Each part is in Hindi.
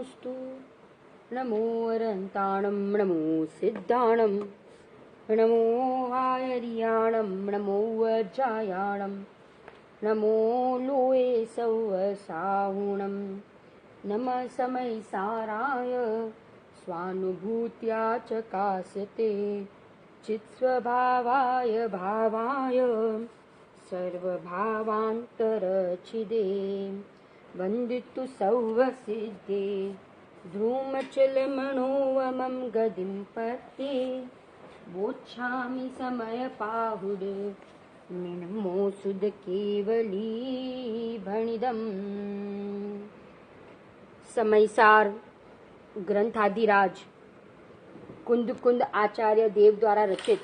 नमोस्तु। नमो अरन्ताणं नमो सिद्धाणं नमो आयर्याणं नमो वज्रायाणं नमो लोये सौवसाहुणं नमः समयसाराय स्वानुभूत्या चकास्यते चित्स्वभावाय भावाय सर्वभावान्तरच्छिदे वन्दितु सौवसिद्धे ध्रुमचलमणोवमं गदिं पत्ये वोच्छामि समयपाहुड निनमो सुध केवली भणिदम्। समयसार ग्रंथाधिराज कुंद कुंद आचार्य देव द्वारा रचित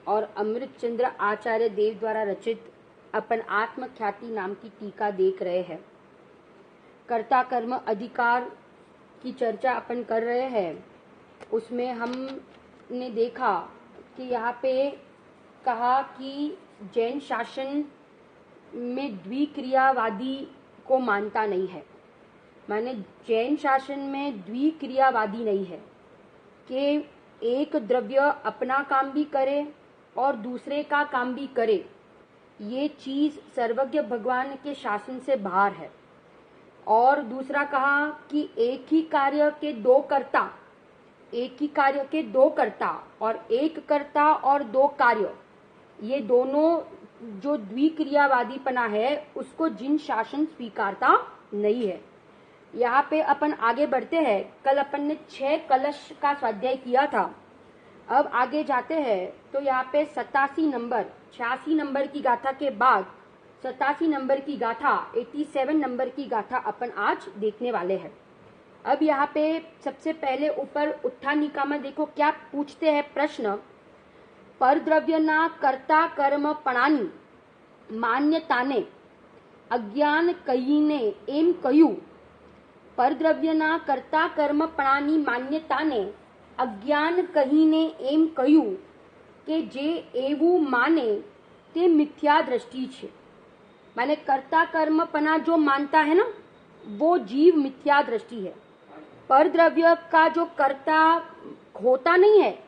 और अमृतचंद्र आचार्य देव द्वारा रचित अपन आत्मख्याति नाम की टीका देख रहे हैं। कर्ता कर्म अधिकार की चर्चा अपन कर रहे हैं। उसमें हमने देखा कि यहाँ पे कहा कि जैन शासन में द्विक्रियावादी को मानता नहीं है। माने जैन शासन में द्विक्रियावादी नहीं है कि एक द्रव्य अपना काम भी करे और दूसरे का काम भी करे। ये चीज सर्वज्ञ भगवान के शासन से बाहर है। और दूसरा कहा कि एक ही कार्य के दो कर्ता, एक ही कार्य के दो कर्ता और एक कर्ता और दो कार्य, ये दोनों जो द्विक्रियावादीपना है उसको जिन शासन स्वीकारता नहीं है। यहाँ पे अपन आगे बढ़ते हैं। कल अपन ने 6 कलश का स्वाध्याय किया था। अब आगे जाते हैं तो यहाँ पे 87 नंबर 86 नंबर की गाथा के बाद 87 नंबर की गाथा 87 नंबर की गाथा अपन आज देखने वाले हैं। अब यहाँ पे सबसे पहले ऊपर उत्थानिका में देखो क्या पूछते हैं प्रश्न। परद्रव्यना कर्ता कर्म पणानी मान्यताने अज्ञान कहीने एम कयु। परद्रव्यना कर्ता कर्म पणानी मान्यताने अज्ञान कहीने एम कयु કે જે એવું માને તે मिथ्या दृष्टि છે। माने कर्ता कर्म पना जो मानता है ना वो जीव मिथ्या दृष्टि है। परद्रव्य का जो कर्ता होता नहीं है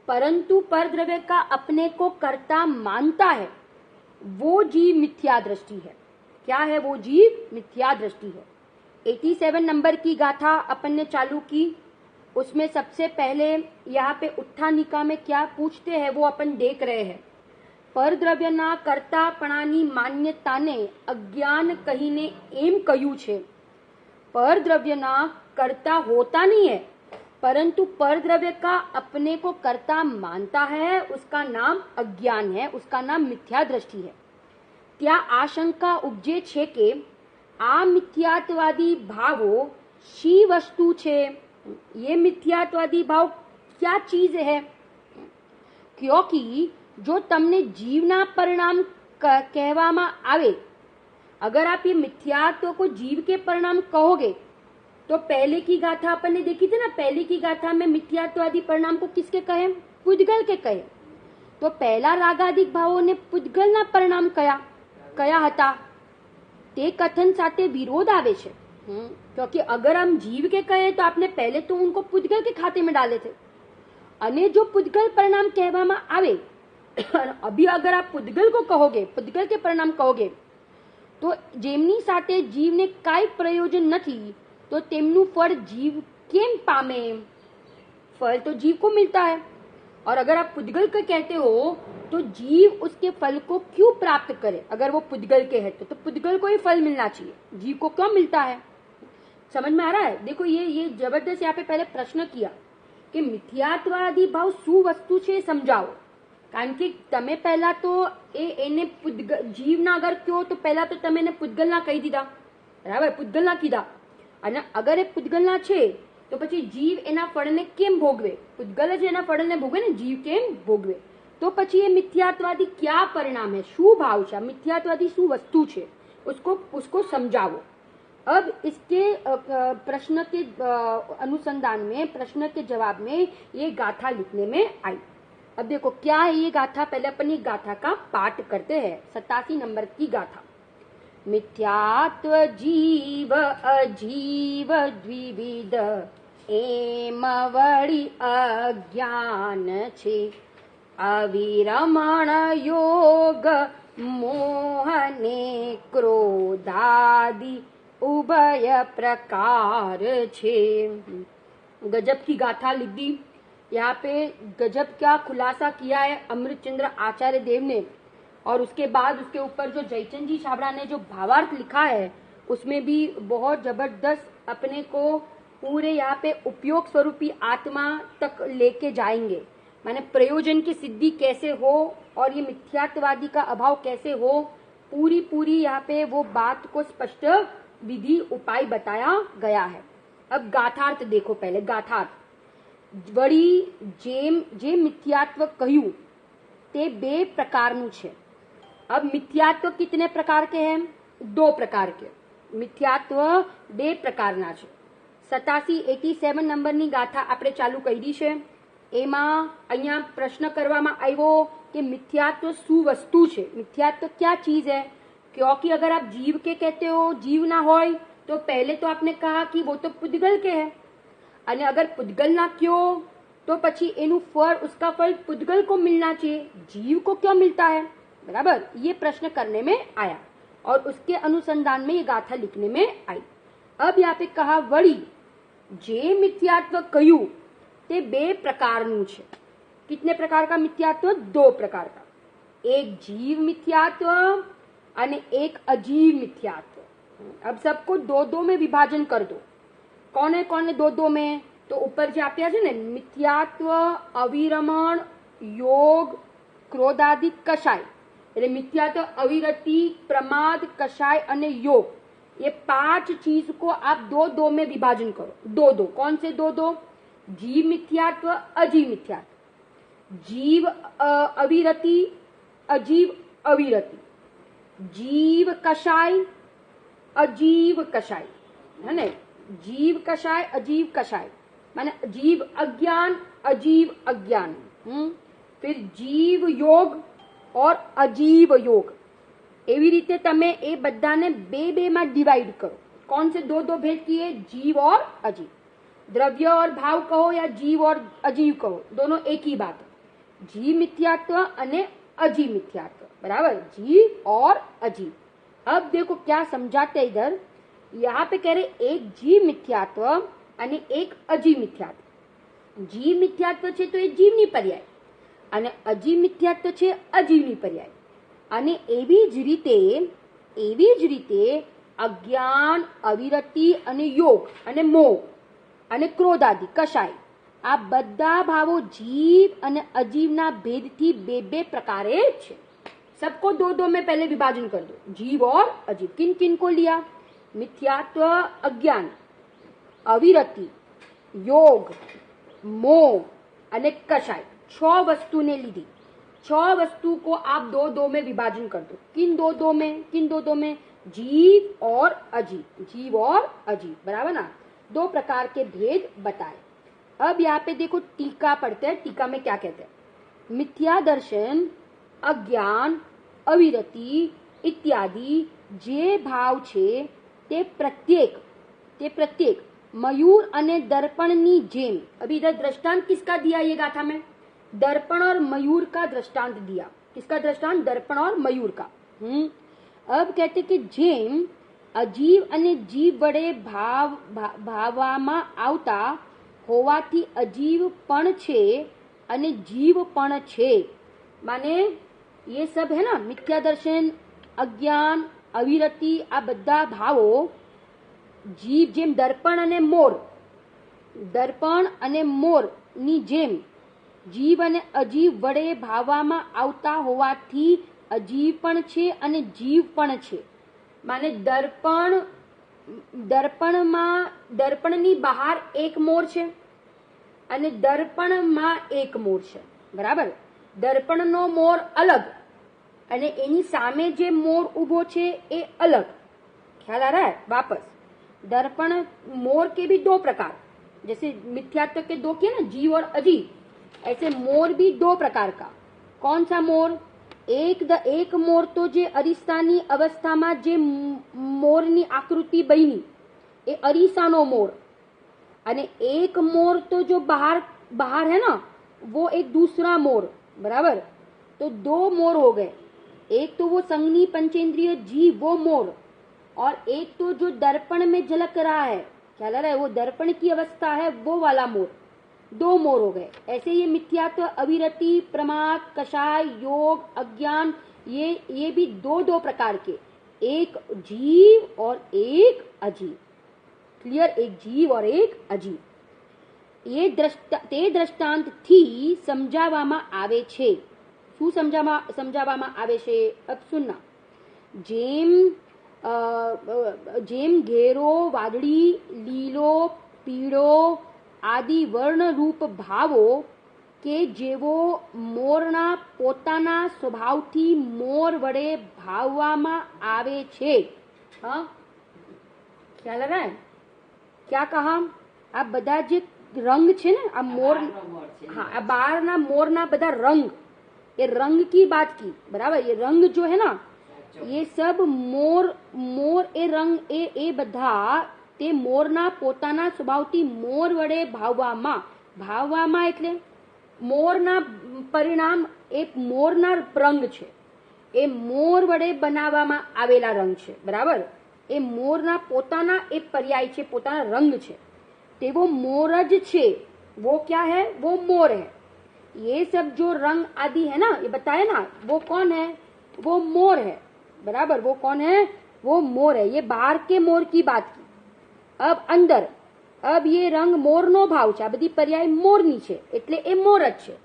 परंतु परद्रव्य का अपने को कर्ता मानता है वो जीव मिथ्या दृष्टि है। क्या है वो जीव? मिथ्या दृष्टि है। 87 नंबर की गाथा अपन ने चालू की। उसमें सबसे पहले यहाँ पे उत्थानिका में क्या पूछते हैं वो अपन देख रहे हैं। परद्रव्यना कर्ता पणानी मान्यताने अज्ञान कहीने एम कयु छे। परद्रव्यना कर्ता होता नहीं है परंतु परद्रव्य का अपने को कर्ता मानता है, उसका नाम अज्ञान है, उसका नाम मिथ्या दृष्टि है। त्या आशंका उपजे छे के आ मिथ्यात्वादी भावो शी वस्तु छे। ये मिथ्यात्वादी भाव क्या चीज है? क्योंकि जो तमने जीवना परिणाम कहवामा आवे, अगर आप ये मिथ्यात्व को जीव के परिणाम कहोगे तो पहले की गाथा अपन ने देखी थी ना, पहले की गाथा में मिथ्यात्वादी परिणाम को किसके कहे? पुद्गल के कहे। तो पहला रागादिक भावों ने पुद्गलना परिणाम कया हता ते कथन साथे विरोध आवे छे। क्योंकि अगर हम जीव के कहे तो आपने पहले तो उनको पुद्गल के खाते में डाले थे। अने जो पुद्गल परिणाम कहवामा आवे अभी अगर आप पुद्गल को कहोगे, पुद्गल के परिणाम कहोगे तो जेमनी साथे जीवने काई प्रयोजन नथी तो तेमनु फल जीव केम पामे? फल तो जीव को मिलता है। और अगर आप पुद्गल के कहते हो तो जीव उसके फल को क्यों प्राप्त करे? अगर वो पुद्गल के है तो पुद्गल को ही फल मिलना चाहिए, जीव को क्यों मिलता है? समझ में आ रहा है? देखो ये जबरदस्त यहाँ पे पहले प्रश्न किया कि मिथ्यात्वादी भाव शू वस्तु छे समझाओ। कारण के तमे पहला तो एने पुद्गल जीवना अगर क्यों तो पहला तो तमे ने पुद्गलना कही दीधा, बराबर? पुद्गलना कीधा। અને અગર એ પુદ્ગલના છે તો પછી જીવ એના ફળને કેમ ભોગવે? પુદ્ગલ જ એના ફળને ભોગવે ને, जीव કેમ ભોગવે? तो પછી ये मिथ्यात्वादी क्या परिणाम है, शू भाव છે, मिथ्यात्वादी शू वस्तु છે, उसको समझाओ। अब इसके प्रश्न के अनुसंधान में, प्रश्न के जवाब में ये गाथा लिखने में आई। अब देखो क्या है ये गाथा। पहले अपन ये गाथा का पाठ करते हैं। 87 नंबर की गाथा। मिथ्यात्व जीव अजीव द्विविध एम वળી अज्ञान छे अविरमण योग मोहने क्रोधादि उभय प्रकार छे। गजब की गाथा लिख दी। यहाँ पे गजब क्या खुलासा किया है अमृतचंद्र आचार्य देव ने, और उसके बाद उसके ऊपर जो जयचंद जी छाबड़ा ने जो भावार्थ लिखा है उसमें भी बहुत जबरदस्त अपने को पूरे यहाँ पे उपयोग स्वरूपी आत्मा तक लेके जाएंगे। माने प्रयोजन की सिद्धि कैसे हो और ये मिथ्यात्ववादी का अभाव कैसे हो, पूरी यहाँ पे वो बात को स्पष्ट विधि उपाय बताया गया है। अब गाथार्थ देखो, पहले गाथार्थ। वળી जे मिथ्यात्व કહ્યું તે બે પ્રકારનું છે। अब मिथ्यात्व कितने प्रकार के हैं? 2 प्रकार के। मिथ्यात्व 2 प्रकारना છે। 87 નંબરની ગાથા આપણે ચાલુ કરી છે। એમાં અહીંયા પ્રશ્ન કરવામાં આવ્યો कि मिथ्यात्व શું વસ્તુ છે, मिथ्यात्व क्या चीज है। क्योंकि अगर आप जीव के कहते हो, जीव ना होय तो पहले तो आपने कहा कि वो तो पुद्गल के है, અને अगर पुद्गल ना क्यों तो પછી એનું ફળ, उसका फल पुद्गल को मिलना चाहिए, जीव को क्यों मिलता है। बराबर, ये प्रश्न करने में आया और उसके अनुसंधान में ये गाथा लिखने में आई। अब यहाँ पे कहा वળી जे मिथ्यात्व કહ્યું તે 2 પ્રકારનું છે। कितने प्रकार का मिथ्यात्व? 2 प्रकार का। एक जीव मिथ्यात्व અને एक अजीव मिथ्यात्व। अब सबको 2-2 में विभाजन कर दो। कौन है 2-2 में? तो ऊपर जो आप ने मिथ्यात्व, अविरमण, योग, क्रोधादि, कषाय, એટલે मिथ्यात्व, अविरति, प्रमाद, कषाय અને योग, ये 5 चीज को आप 2-2 में विभाजन करो। 2-2 कौन से 2-2? जीव मिथ्यात्व, अजीव मिथ्यात्व। जीव अविरति, अजीव अविरति। जीव कषाय, अजीव कषाय, है ना। जीव कषाय, अजीव कषाय, माने जीव अज्ञान, अजीव अज्ञान। फिर जीव योग और अजीव योग। एवी रीते तमे ए बधाने 2-2 में डिवाइड करो। कौन से 2-2 भेद किए? जीव और अजीव। द्रव्य और भाव कहो या जीव और अजीव कहो, दोनों एक ही बात है। जीव मिथ्यात्व अने अजीव मिथ्यात्व। बराबर, जीव और अजीव। अब देखो क्या समझाते इधर। यहाँ पे कह रहे एक जीव मिथ्यात्व અને એક અજીવ મિથ્યાત્વ। જીવ મિથ્યાત્વ છે તો એ જીવની પર્યાય અને અજીવ મિથ્યાત્વ છે અજીવની પર્યાય। અને એવી જ રીતે અજ્ઞાન, અવિરતિ અને યોગ અને મોહ અને ક્રોધ આદિ, કષાય, આ બધા ભાવો जीव અને અજીવના ભેદથી 2-2 પ્રકારે છે। सबको 2-2 में पहले विभाजन कर दो। जीव और अजीव। किन किन को लिया? मिथ्यात्व, अज्ञान, अविरति, योग, मोह અને कषाय, 6 वस्तु ने लीधी। 6 वस्तु को आप 2-2 में विभाजन कर दो। किन 2-2 में? जीव और अजीव। जीव और अजीव, बराबर ना। 2 प्रकार के भेद बताए। अब यहाँ पे देखो टीका पढ़ते हैं। टीका में क्या कहते हैं? मिथ्या दर्शन, अज्ञान, अविरति इत्यादि जे भाव छे ते प्रत्येक मयूर अने दर्पण नी जेम। अभी इधर दृष्टांत किसका दिया ये गाथा में? दर्पण और मयूर का दृष्टांत दिया। किसका दृष्टांत? दर्पण और मयूर का। अब कहते कि जेम अजीव अने जीव वडे भावामां आवता होवाथी अजीव पण छे अने जीव पण छे। माने ये सब है ना, मिथ्या दर्शन, अज्ञान, अविरति, आ बधा भावो जीव जेम दर्पण अने मोर नी जेम जीव अने अजीव वडे भाववामां आवता होवाथी अजीव पण छे अने जीव पण छे। माने दर्पणनी बहार एक मोर छे अने दर्पणमां एक मोर छे। बराबर, दर्पणनो मोर अलग અને એની સામે જે મોર ઉભો છે એ अलग। ख्याल आ रहा है? वापस दर्पण मोर के भी 2 प्रकार, जैसे मिथ्यात्व के 2 किए ना, जीव और अजीव, ऐसे मोर भी 2 प्रकार का। कौन सा मोर? એક મોર તો જે અરીસાની અવસ્થામાં જે મોરની આકૃતિ બની એ અરીસાનો મોર, અને एक मोर तो जो बाहर है ना वो एक दूसरा मोर, बराबर। तो दो मोर हो गए, एक तो वो संज्ञी पंचेंद्रिय जीव वो मोर, और एक तो जो दर्पण में झलक रहा है, क्या लग रहा है वो दर्पण की अवस्था है वो वाला मोर, दो मोर हो गए। ऐसे ये मिथ्यात्व, अविरति, प्रमाद, कषाय, योग, अज्ञान, ये भी दो प्रकार के, एक जीव और एक अजीव। क्लियर, एक जीव और एक अजीव। તે દ્રષ્ટાંતથી સમજાવવામાં આવે છે। શું સમજાવવામાં આવે છે? अब सुनना। જેમ ઘેરો, વાદળી, લીલો, પીળો આદિ વર્ણરૂપ ભાવો કે જેવો મોરના પોતાના સ્વભાવથી મોર વડે ભાવવામાં આવે છે। हाँ, ખ્યાલ આવે? क्या कहा? आ बधा जे रंग छे ने, आ मोर, हाँ, आ बाहरना मोरना बधा रंग, ये रंग की बात की, बराबर। ये रंग जो है ना, ये सब मोर ए रंग ए बधा ते मोरना पोताना स्वभावथी मोर वडे भाववामा એટલે મોરના પરિણામ એ મોરના રંગ છે, એ મોર વડે બનાવવામાં આવેલા રંગ છે, બરાબર। એ મોરના પોતાના એ પર્યાય છે, પોતાના રંગ છે, તેવો મોર જ છે। वो क्या है? वो मोर है। ये सब जो रंग आदि है ना, ये बताया ना, वो कौन है? वो मोर है, बराबर। वो कौन है? वो मोर है। ये बाहर के मोर की बात की। अब अंदर, अब ये रंग मोरनो भाव છે, આ બધી પર્યાય મોરની છે એટલે એ મોર જ છે।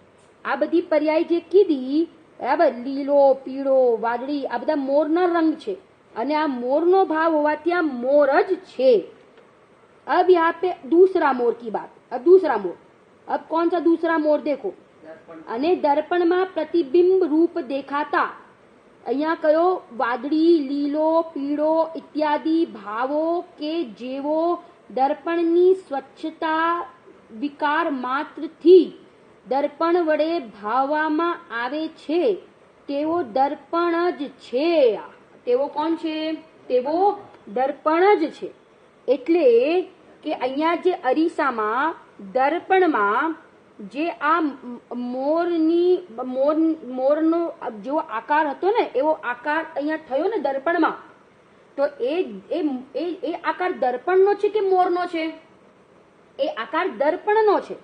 આ બધી પર્યાય જે કીધી, બરાબર, લીલો, પીળો, વાદળી, આ બધા મોરના રંગ છે, અને આ મોરનો ભાવ હોવાથી આ મોર જ છે। अब यहाँ पे दूसरा मोर की बात। अब दूसरा मोर, अब कौन सा दूसरा मोर देखो? અને દર્પણમાં પ્રતિબિંબ રૂપ દેખાતા, અહીંયા કયો? વાદળી, લીલો, પીળો ઇત્યાદि ભાવો કે જેવો દર્પણની સ્વચ્છતા વિકાર માત્રથી દર્પણ વડે ભાવવામાં આવે છે, તેવો દર્પણ જ છે। તેવો કોણ છે? તેવો દર્પણ જ છે। એટલે કે અહીંયા જે અરીસામાં દર્પણમાં જે આ મોરનો જેવો આકાર હતો ને, એવો આકાર અહીંયા થયો ને દર્પણમાં, તો એ આકાર દર્પણનો છે કે મોરનો છે? એ આકાર દર્પણનો છે,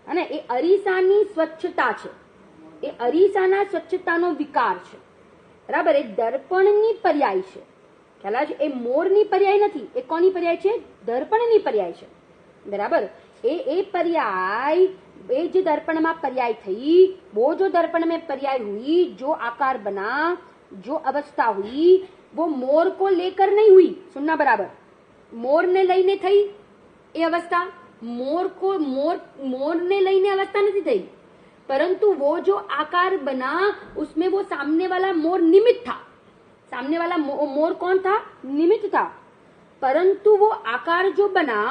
અને એ અરીસાની સ્વચ્છતા છે, એ અરીસાના સ્વચ્છતાનો વિકાર છે, બરાબર। એ દર્પણની પર્યાય છે, ખ્યાલ આવે છે? એ મોરની પર્યાય નથી, એ કોની પર્યાય છે? દર્પણની પર્યાય છે, બરાબર। એ पर्याय, ये जो दर्पण में पर्याय थी, वो जो दर्पण में पर्याय हुई, जो आकार बना, जो अवस्था हुई, वो मोर को लेकर नहीं हुई। सुनना बराबर, मोर ने लईने थई ये अवस्था, मोर ने लईने अवस्था नहीं थई, परंतु वो जो आकार बना उसमें वो सामने वाला मोर निमित्त था। सामने वाला मोर कौन था? निमित्त था। परंतु वो आकार जो बना,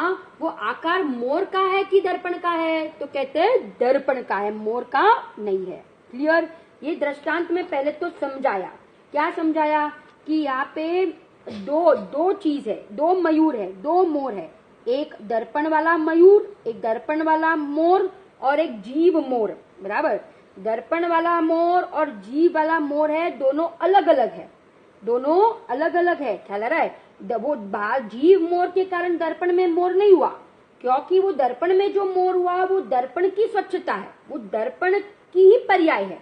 वो आकार मोर का है कि दर्पण का है? तो कहते हैं दर्पण का है, मोर का नहीं है। क्लियर? ये दृष्टांत में पहले तो समझाया। क्या समझाया? कि यहाँ पे दो चीज है, दो मयूर है, दो मोर है। एक दर्पण वाला मयूर, एक दर्पण वाला मोर, और एक जीव मोर, बराबर। दर्पण वाला मोर और जीव वाला मोर है, दोनों अलग अलग है, दोनों अलग अलग है। ख्याल आ रहा है? वो जीव मोर के कारण दर्पण में मोर नहीं हुआ, क्योंकि वो दर्पण में जो मोर हुआ वो दर्पण की स्वच्छता है, वो दर्पण की ही पर्याय है।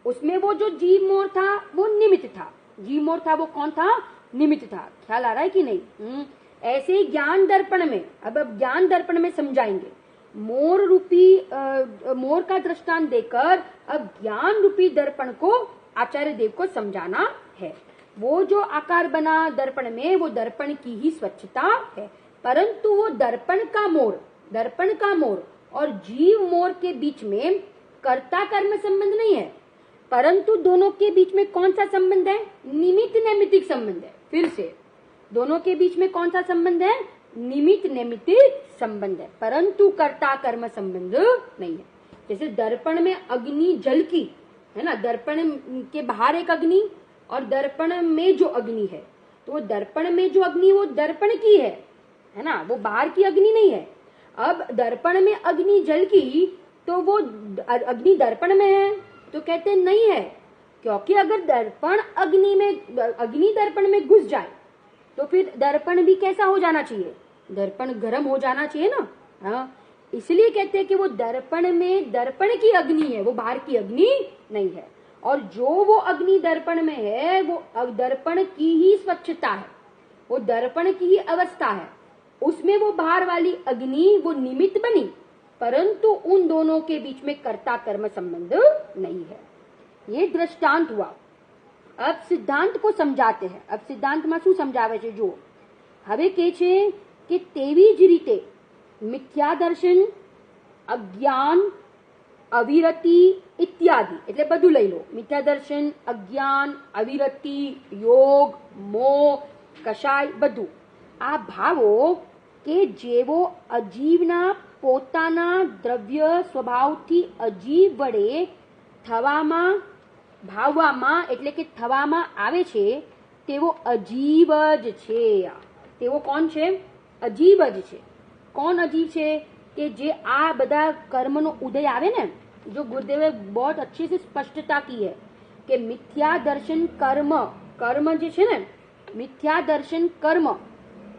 उसमें वो जो जीव मोर था वो निमित्त था। जीव मोर था वो कौन था? निमित्त था। ख्याल आ रहा है कि नहीं? ऐसे ही ज्ञान दर्पण में, अब ज्ञान दर्पण में समझाएंगे। मोर रूपी मोर का दृष्टांत देकर अब ज्ञान रूपी दर्पण को आचार्य देव को समझाना है। वो जो आकार बना दर्पण में, वो दर्पण की ही स्वच्छता है, परंतु वो दर्पण का मोर और जीव मोर के बीच में कर्ता कर्म संबंध नहीं है, परंतु दोनों के बीच में कौन सा संबंध है? निमित्त नैमित्तिक संबंध है। फिर से, दोनों के बीच में कौन सा संबंध है? निमित्त नैमित्तिक संबंध है, परंतु कर्ता कर्म संबंध नहीं है। जैसे दर्पण में अग्नि जल की, है ना, दर्पण के बाहर एक अग्नि और दर्पण में जो अग्नि है, तो वो दर्पण में जो अग्नि वो दर्पण की है ना, वो बाहर की अग्नि नहीं है। अब दर्पण में अग्नि जल की, तो वो अग्नि दर्पण में है, तो कहते नहीं है, क्योंकि अगर दर्पण अग्नि दर्पण में घुस जाए तो फिर दर्पण भी कैसा हो जाना चाहिए, दर्पण गर्म हो जाना चाहिए ना। हाँ, इसलिए कहते हैं कि वो दर्पण में दर्पण की अग्नि है, वो बाहर की अग्नि नहीं है। और जो वो अग्नि दर्पण में है वो दर्पण की ही स्वच्छता है, वो दर्पण की ही अवस्था है, उसमें वो बाहर वाली अग्नि वो निमित्त बनी, परंतु उन दोनों के बीच में कर्ता कर्म संबंध नहीं है। ये दृष्टांत हुआ। अब सिद्धांत को समझाते हैं। अब सिद्धांत में शू समझावे छे जो हवे के छे कि तेवी ज रीते मिथ्या दर्शन, अज्ञान, अविरति इत्यादि, એટલે બધું લઈ લો, મિથ્યા દર્શન, અજ્ઞાન, અવિરતિ, યોગ, મોહ, કષાય, બધું આ ભાવો કે જેવો અજીવના પોતાના દ્રવ્ય સ્વભાવથી અજીવ વડે થવામાં ભાવવામાં એટલે કે થવામાં આવે છે તેવો અજીવ જ છે। તેવો કોણ છે? અજીવ જ છે। કોણ અજીવ છે? કે જે આ બધા કર્મનો ઉદય આવે ને, जो गुरुदेव बहुत अच्छे से स्पष्टता की है कि मिथ्या दर्शन कर्म, कर्म जे छे ने मिथ्या दर्शन कर्म,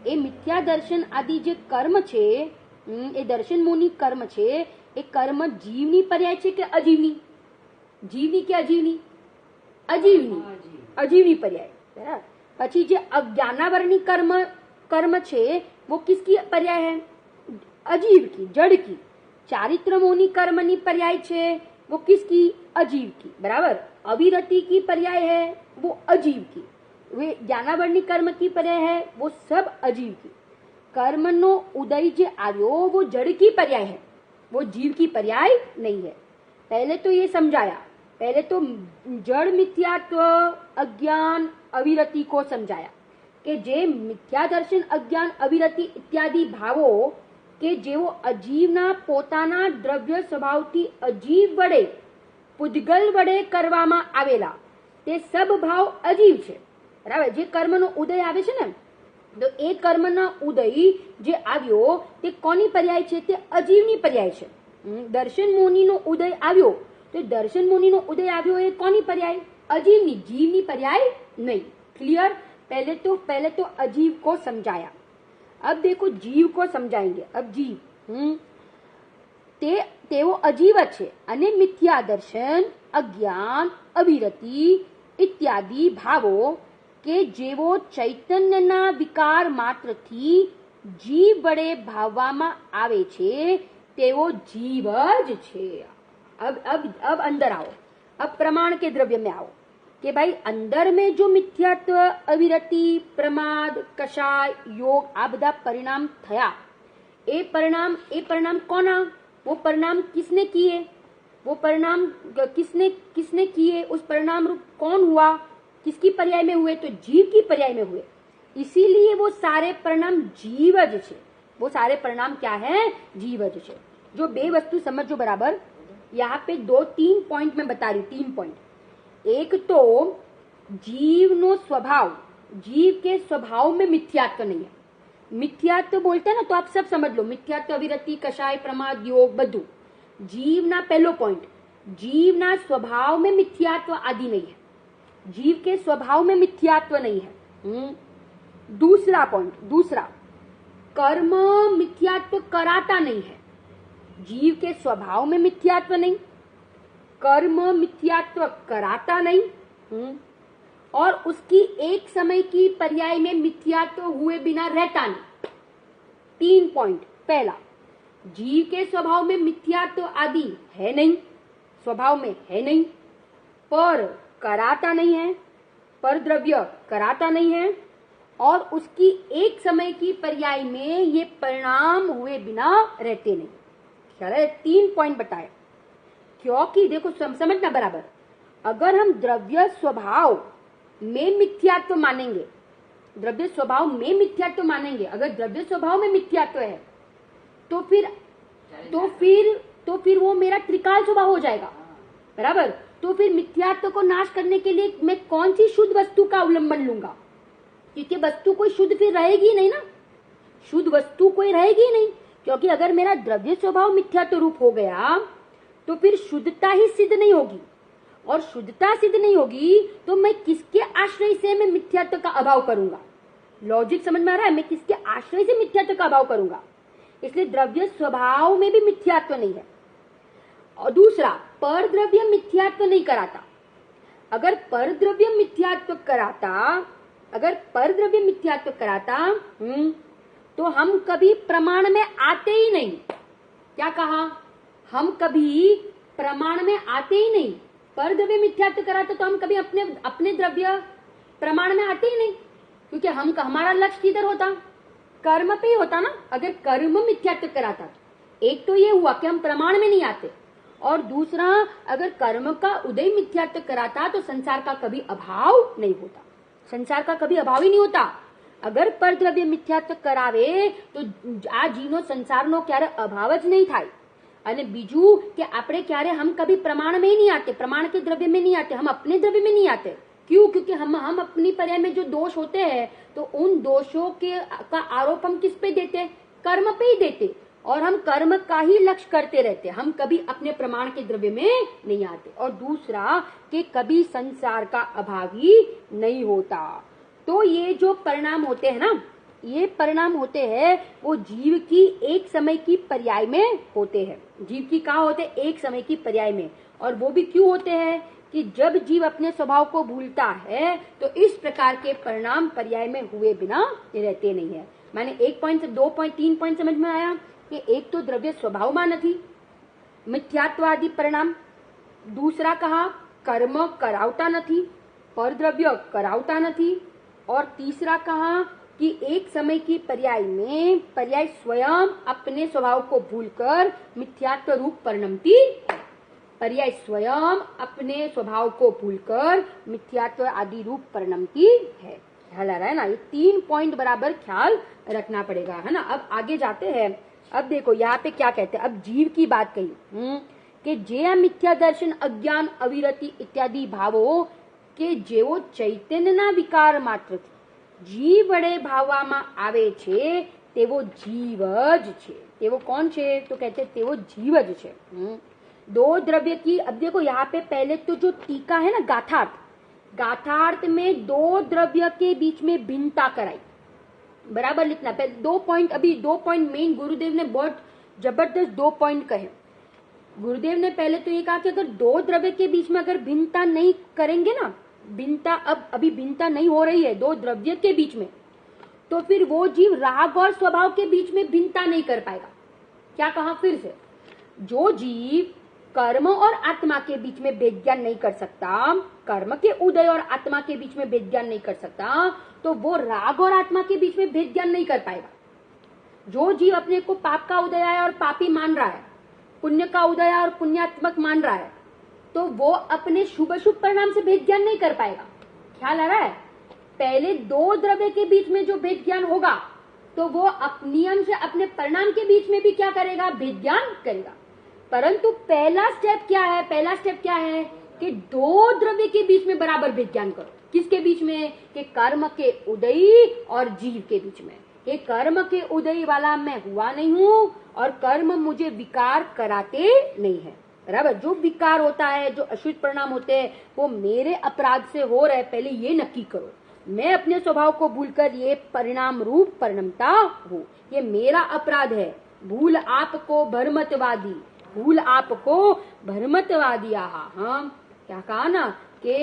ए मिथ्या दर्शन आदि जे कर्म छे, ए दर्शन मोनी कर्म छे, ए कर्म जीवनी पर्याय छे के अजीवनी? जीवनी के अजीवनी? अजीवनी, अजीवनी पर्याय, बराबर। પછી જે અજ્ઞાનાવરણી कर्म छे वो किसकी पर्याय है? अजीव की, जड़ की। चारित्रमोनी कर्मनी पर्याय छे वो किसकी? अजीव की, बराबर। अविरति की पर्याय है वो अजीव की, वे ज्ञानावरणी कर्म की पर्याय है वो सब अजीव की। कर्मनो उदय जे आव्यो वो जड़ की पर्याय है, वो जीव की पर्याय नहीं है। पहले तो ये समझाया, पहले तो जड़ मिथ्यात्व, अज्ञान, अविरति को समझाया कि जे मिथ्या दर्शन, अज्ञान, अविरति इत्यादि भावो કે જેવો અજીવના પોતાના દ્રવ્ય સ્વભાવથી અજીવ વડે પુદ્ગલ વડે કરવામાં આવેલા તે સબ ભાવ અજીવ છે, બરાબર। જે કર્મનો ઉદય આવે છે ને, તો એ કર્મના ઉદય જે આવ્યો તે કોની પર્યાય છે? તે અજીવની પર્યાય છે। દર્શન મુનિનો ઉદય આવ્યો તો દર્શન મુનિનો ઉદય આવ્યો એ કોની પર્યાય? અજીવની, જીવની पर्याय नहीं। क्लियर? पहले तो अजीव को समझाया। अब देखो जीव को समझाएंगे। अब जीव तेवो अजीव छे अने मिथ्या दर्शन, अज्ञान, अविरति इत्यादि भावो के जेवो चैतन्यना विकार मात्र थी जीव वडे भाववामां आवे छे तेवो जीव ज छे। अब अंदर आओ, अब प्रमाण के द्रव्य में आओ कि भाई अंदर में जो मिथ्यात्व, अविरति, प्रमाद, कषाय, योग आ बधा परिणाम थया, ए परिणाम कोना? वो परिणाम किसने किए? वो परिणाम किसने किए? उस परिणाम रूप कौन हुआ? किसकी पर्याय में हुए? तो जीव की पर्याय में हुए। इसीलिए वो सारे परिणाम जीवज छे। वो सारे परिणाम क्या है? जीवज छे। जो बे वस्तु समझो बराबर। यहाँ पे 2-3 पॉइंट में बता रही हूँ, 3 पॉइंट। एक तो जीव नो स्वभाव, जीव के स्वभाव में मिथ्यात्व नहीं है। मिथ्यात्व बोलते हैं ना, तो आप सब समझ लो, मिथ्यात्व, अविरति, कषाय, प्रमाद, योग बधु। जीव ना पहलो पॉइंट, जीव ना स्वभाव में मिथ्यात्व आदि नहीं है। जीव के स्वभाव में मिथ्यात्व नहीं है। दूसरा पॉइंट, दूसरा, कर्म मिथ्यात्व कराता नहीं है। जीव के स्वभाव में मिथ्यात्व नहीं, कर्म मिथ्यात्व कराता नहीं, और उसकी एक समय की पर्याय में मिथ्यात्व हुए बिना रहता नहीं। 3 पॉइंट। पहला, जीव के स्वभाव में मिथ्यात्व आदि है नहीं, स्वभाव में है नहीं, पर कराता नहीं है, पर द्रव्य कराता नहीं है, और उसकी एक समय की पर्याय में ये परिणाम हुए बिना रहते नहीं। ख्याल है? 3 पॉइंट बताए। क्योंकि देखो समझना बराबर, अगर हम द्रव्य स्वभाव में मिथ्यात्व मानेंगे, द्रव्य स्वभाव में मिथ्यात्व मानेंगे, अगर द्रव्य स्वभाव में मिथ्यात्व है तो फिर वो मेरा त्रिकाल स्वभाव हो जाएगा, बराबर। तो फिर मिथ्यात्व को नाश करने के लिए मैं कौन सी शुद्ध वस्तु का अवलंबन लूंगा? क्योंकि वस्तु कोई शुद्ध फिर रहेगी नहीं ना, शुद्ध वस्तु कोई रहेगी नहीं। क्योंकि अगर मेरा द्रव्य स्वभाव मिथ्यात्व रूप हो गया तो फिर शुद्धता ही सिद्ध नहीं होगी, और शुद्धता सिद्ध नहीं होगी तो मैं किसके आश्रय से मैं मिथ्यात्व का अभाव करूंगा? लॉजिक समझ में आ रहा है? मैं किसके आश्रय से मिथ्यात्व का अभाव करूंगा? इसलिए द्रव्य स्वभाव में भी मिथ्यात्व नहीं है। और दूसरा, पर द्रव्य मिथ्यात्व नहीं कराता। अगर पर द्रव्य मिथ्यात्व कराता तो हम कभी प्रमाण में आते ही नहीं। क्या कहा? हम कभी प्रमाण में आते ही नहीं। पर द्रव्य मिथ्यात्व कराता तो हम कभी अपने द्रव्य प्रमाण में आते ही नहीं, क्योंकि हमारा लक्ष्य किधर होता? कर्म पे ही होता ना। अगर कर्म मिथ्यात्व कराता तो एक तो ये हुआ कि हम प्रमाण में नहीं आते, और दूसरा, अगर कर्म का उदय मिथ्यात्व कराता तो संसार का कभी अभाव नहीं होता, संसार का कभी अभाव ही नहीं होता। अगर पर द्रव्य मिथ्यात्व करावे तो आ जीनो संसारनो क्यारे अभाव ज नहीं થાય। અને બીજું કે આપણે ક્યારે हम कभी प्रमाण में ही नहीं आते, प्रमाण के द्रव्य में नहीं आते, हम अपने द्रव्य में नहीं आते। क्यों? क्योंकि हम अपनी पर्याय में जो दोष होते हैं तो उन दोषों का आरोप हम किस पे देते? कर्म पे ही देते, और हम कर्म का ही लक्ष्य करते रहते, हम कभी अपने प्रमाण के द्रव्य में नहीं आते। और दूसरा कि कभी संसार का अभाव ही नहीं होता। तो ये जो परिणाम होते हैं ना, ये परिणाम होते हैं वो जीव की एक समय की पर्याय में होते हैं। जीव की कहाँ होते? एक समय की पर्याय में। और वो भी क्यों होते हैं? कि जब जीव अपने स्वभाव को भूलता है तो इस प्रकार के परिणाम पर्याय में हुए बिना रहते नहीं है। मैंने 1 पॉइंट से 2 पॉइंट 3 पॉइंट समझ में आया कि एक तो द्रव्य स्वभाव में नहीं, मिथ्यात्वादी परिणाम। दूसरा कहा कर्म करावता नहीं, पर द्रव्य करावता नहीं। और तीसरा कहा कि एक समय की पर्याय में पर्याय स्वयं अपने स्वभाव को भूलकर मिथ्यात्व रूप परिणमती है। पर्याय स्वयं अपने स्वभाव को भूलकर मिथ्यात्व आदि रूप परिणमती है। ख्याल आ रहा है ना? ये 3 पॉइंट बराबर ख्याल रखना पड़ेगा, है ना? अब आगे जाते हैं। अब देखो यहाँ पे क्या कहते हैं। अब जीव की बात कही कि जे मिथ्या दर्शन, अज्ञान, अविरति इत्यादि भावो के जेવો ચૈતન્યના વિકાર માત્ર જીવ વડે ભાવવામાં આવે છે તેવો જીવ જ છે। તેવો કોણ છે? તો कहते તેવો जीव જ છે। दो द्रव्य की, अब देखो यहाँ पे पहले तो जो टीका है ना गाथार्थ में दो द्रव्य के बीच में भिन्नता कराई, बराबर लिखना। पहले 2 पॉइंट, अभी 2 पॉइंट मेन गुरुदेव ने बहुत जबरदस्त 2 पॉइंट कहे। गुरुदेव ने पहले तो ये कहा कि अगर दो द्रव्य के बीच में अगर भिन्नता नहीं करेंगे ना, भिन्नता अभी भिन्नता नहीं हो रही है दो द्रव्य के बीच में, तो फिर वो जीव राग और स्वभाव के बीच में भिन्नता नहीं कर पाएगा। क्या कहा फिर से? जो जीव कर्म और आत्मा के बीच में भेद ज्ञान नहीं कर सकता, कर्म के उदय और आत्मा के बीच में भेद ज्ञान नहीं कर सकता, तो वो राग और आत्मा के बीच में भेद ज्ञान नहीं कर पाएगा। जो जीव अपने को पाप का उदय है और पापी मान रहा है, पुण्य का उदय और पुण्यात्मक मान रहा है, तो वो अपने शुभ अशुभ परिणाम से भेद ज्ञान नहीं कर पाएगा। ख्याल आ रहा है? पहले दो द्रव्य के बीच में जो भेद ज्ञान होगा तो वो नियम से अपने परिणाम के बीच में भी क्या करेगा? भेद ज्ञान करेगा। परंतु पहला स्टेप क्या है कि दो द्रव्य के बीच में बराबर भेद ज्ञान करो। किसके बीच में? कि कर्म के उदयी और जीव के बीच में। कि कर्म के उदयी वाला मैं हुआ नहीं हूँ और कर्म मुझे विकार कराते नहीं है, बराबर। जो विकार होता है, जो अशुद्ध परिणाम होते हैं, वो मेरे अपराध से हो रहे, पहले ये नक्की करो। मैं अपने स्वभाव को भूलकर ये परिणाम रूप परिणमता हूँ, ये मेरा अपराध है। भूल आपको भ्रमतवादी आहा। हाँ, क्या कहा ना कि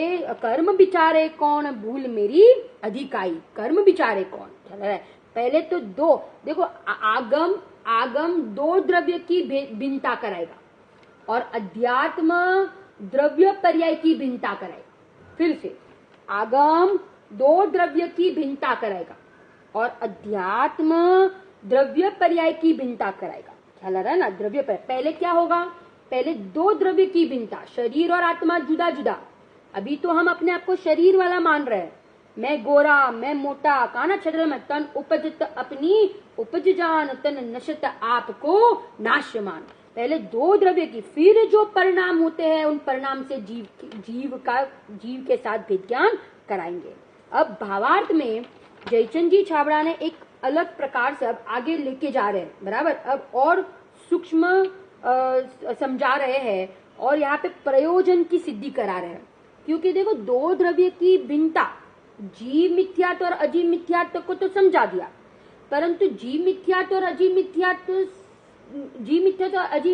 कर्म बिचारे कौन, भूल मेरी अधिकाई। कर्म बिचारे कौन? चल रहा है। पहले तो दो देखो, आगम दो द्रव्य की भिन्नता कराएगा और अध्यात्म द्रव्य पर्याय की भिन्नता कराएगा। फिर से आगम दो द्रव्य की भिन्नता कराएगा और अध्यात्म द्रव्य पर्याय की भिन्नता कराएगा। ख्याल आ रहा है ना? द्रव्य पर्याय पहले क्या होगा? पहले दो द्रव्य की भिन्नता, शरीर और आत्मा जुदा जुदा। अभी तो हम अपने आप को शरीर वाला मान रहे हैं, मैं गोरा, मैं मोटा, काना छदर में तन उपजत अपनी उपज जान, तन नशत आपको नाशमान। पहले दो द्रव्य की, फिर जो परिणाम होते हैं उन परिणाम से जीव के साथ भेद ज्ञान कराएंगे। अब भावार्थ में जयचंद जी छाबड़ा ने एक अलग प्रकार से अब आगे लेके जा रहे हैं, बराबर। अब और सूक्ष्म समझा रहे हैं और यहाँ पे प्रयोजन की सिद्धि करा रहे हैं। क्योंकि देखो दो द्रव्य की भिन्नता, जीव मिथ्यात्व और अजीव मिथ्यात्व को तो समझा दिया, परंतु जीव मिथ्यात्व और अजीव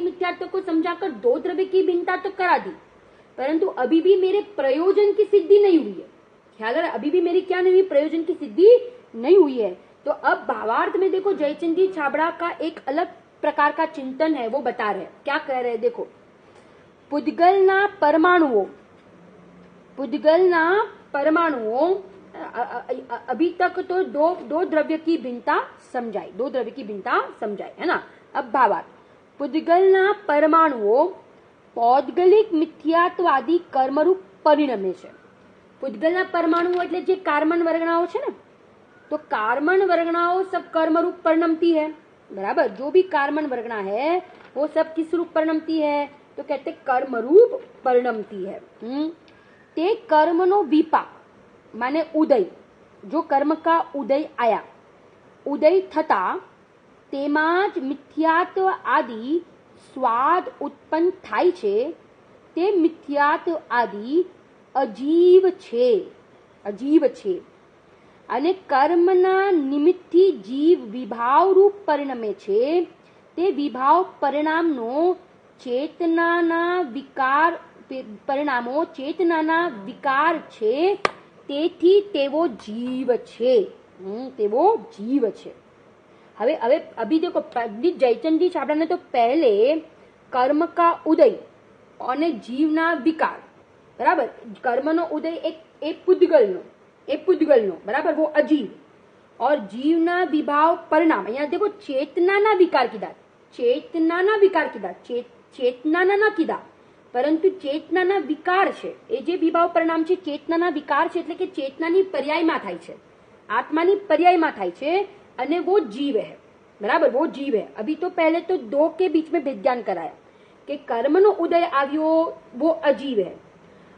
मिथ्यात्व को समझाकर दो द्रव्य की भिन्नता तो करा दी, परंतु अभी भी मेरे प्रयोजन की सिद्धि नहीं हुई है। ख्याल है, अभी भी मेरी क्या नहीं हुई, प्रयोजन की सिद्धि नहीं हुई है। तो अब भावार्थ में देखो जयचंद जी छाबड़ा का एक अलग प्रकार का चिंतन है, वो बता रहे हैं। क्या कह रहे हैं देखो, पुद्गलना परमाणुओं अभी तक तो दो द्रव्य की भिन्नता समझाई, है ना। अब भावार्थ, पुद्गलना परमाणुओं पौद्गलिक मिथ्यात्वादी कर्मरूप परिणमे છે। પુદ્ગલના પરમાણુ એટલે જે કાર્બન વર્ગણાઓ છે ને, तो कार्बन वर्गणाओं सब कर्म रूप परिणमती है, बराबर। जो भी कार्बन वर्गणा है वो सब किस रूप परिणमती है, तो कहते कर्म रूप परिणमती है। ते कर्मनो विपाक माने उदय, जो कर्म का उदय आया, उदय थता तेमाज मिथ्यात्व आदि स्वाद उत्पन्न थाय छे, ते मिथ्यात्व आदि अजीव छे અને કર્મના નિમિત્તથી જીવ વિભાવ રૂપ પરિણમે છે। તે વિભાવ પરિણામનો ચેતનાના વિકાર છે, તેથી તેવો જીવ છે। હવે अभी देखो पंडित जयचंद जी छाबड़ा ने तो पहले कर्म का उदय और जीवना विकार, बराबर। कर्मनो उदय एक पुद्गलनो, बराबर, वो अजीव, और जीवना विभाव परिणाम, અહીંયા देखो चेतनाना विकार कीधा, चेतनाना ना कीधा, परंतु चेतनाना विकार छे। ए जे विभाव परिणाम छे चेतनाना विकार छे, એટલે કે ચેતનાની પર્યાયમાં થાય છે, આત્માની પર્યાયમાં થાય છે, અને वो जीव है, बराबर, वो जीव है। अभी तो पहले तो दो के बीच में विज्ञान कराया कि कर्मनो उदय आव्यो वो अजीव है,